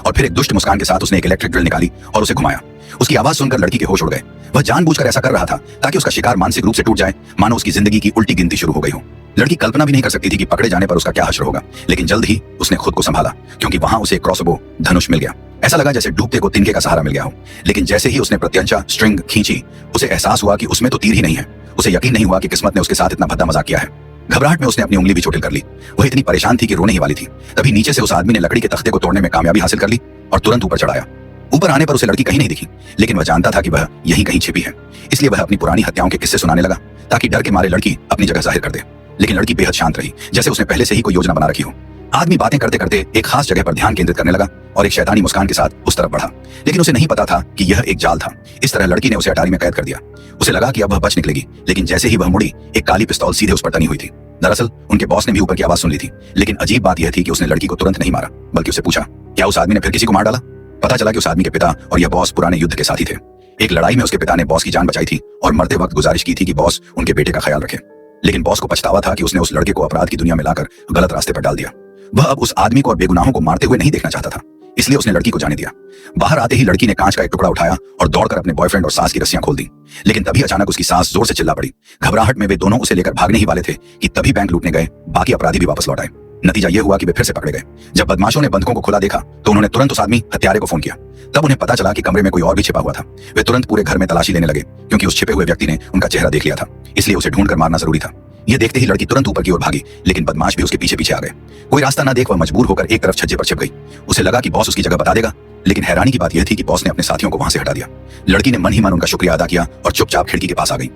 और फिर एक दुष्ट मुस्कान के साथ उसने एक इलेक्ट्रिक ड्रिल निकाली और उसे घुमाया। उसकी आवाज सुनकर लड़की के होश उड़ गए। वह जानबूझकर ऐसा कर रहा था ताकि उसका शिकार मानसिक रूप से टूट जाए, मानो उसकी जिंदगी की उल्टी गिनती शुरू हो गई हो। लड़की कल्पना भी नहीं कर सकती थी कि पकड़े जाने पर उसका क्या हश्र होगा, लेकिन जल्द ही उसने खुद को संभाला, क्योंकि वहां उसे क्रॉसबो धनुष मिल गया। ऐसा लगा जैसे डूबते को तिनके का सहारा मिल गया हो। लेकिन जैसे ही उसने प्रत्यंचा स्ट्रिंग खींची, उसे एहसास हुआ कि उसमें तो तीर ही नहीं है। उसे यकीन नहीं हुआ कि किस्मत ने उसके साथ इतना भद्दा मजाक किया है। घबराहट में उसने अपनी उंगली भी चोटिल कर ली। वह इतनी परेशान थी कि रोने ही वाली थी। तभी नीचे से उस आदमी ने लकड़ी के तख्ते को तोड़ने में कामयाबी हासिल कर ली और तुरंत ऊपर चढ़ाया। ऊपर आने पर उसे लड़की कहीं नहीं दिखी, लेकिन वह जानता था कि वह यहीं कहीं छिपी है। इसलिए वह अपनी पुरानी हत्याओं के किस्से सुनाने लगा ताकि डर के मारे लड़की अपनी जगह जाहिर कर दे। लेकिन लड़की बेहद शांत रही, जैसे उसने पहले से ही कोई योजना बना रखी हो। आदमी बातें करते करते एक खास जगह पर ध्यान केंद्रित करने लगा और एक शैतानी मुस्कान के साथ उस तरफ बढ़ा। लेकिन उसे नहीं पता था कि यह एक जाल था। इस तरह लड़की ने उसे अटारी में कैद कर दिया। उसे लगा कि अब वह बच निकलेगी, लेकिन जैसे ही वह मुड़ी, एक काली पिस्तौल सीधे उस पर तनी हुई थी। दरअसल उनके बॉस ने भी ऊपर की आवाज सुन ली थी। लेकिन अजीब बात यह थी कि उसने लड़की को तुरंत नहीं मारा, बल्कि उसे पूछा, क्या उस आदमी ने फिर किसी को मार डाला? पता चला कि उस आदमी के पिता और यह बॉस पुराने युद्ध के साथी थे। एक लड़ाई में उसके पिता ने बॉस की जान बचाई थी और मरते वक्त गुजारिश की थी कि बॉस उनके बेटे का ख्याल रखे। लेकिन बॉस को पछतावा था कि उसने उस लड़के को अपराध की दुनिया में लाकर गलत रास्ते पर डाल दिया। वह अब उस आदमी को और बेगुनाहों को मारते हुए नहीं देखना चाहता था, इसलिए उसने लड़की को जाने दिया। बाहर आते ही लड़की ने कांच का एक टुकड़ा उठाया और दौड़कर अपने बॉयफ्रेंड और सास की रस्सियां खोल दी। लेकिन तभी अचानक उसकी सास जोर से चिल्ला पड़ी। घबराहट में वे दोनों उसे लेकर भागने ही वाले थे कि तभी बैंक लूटने गए बाकी अपराधी भी वापस लौट आए। नतीजा यह हुआ कि वे फिर से पकड़े गए। जब बदमाशों ने बंधकों को खुला देखा तो उन्होंने तुरंत उस आदमी हत्यारे को फोन किया। तब उन्हें पता चला कि कमरे में कोई और भी छिपा हुआ था। वे तुरंत पूरे घर में तलाशी लेने लगे, क्योंकि उस छिपे हुए व्यक्ति ने उनका चेहरा देख लिया था, इसलिए उसे ढूंढकर मारना जरूरी था। यह देखते ही लड़की तुरंत ऊपर की ओर भागी, लेकिन बदमाश भी उसके पीछे पीछे आ गए। कोई रास्ता न देख वह मजबूर होकर एक तरफ छज्जे पर छिप गई। उसे लगा कि बॉस उसकी जगह बता देगा, लेकिन हैरानी की बात यह थी कि बॉस ने अपने साथियों को वहां से हटा दिया। लड़की ने मन ही मन उनका शुक्रिया अदा किया और चुपचाप खिड़की के पास आ गई।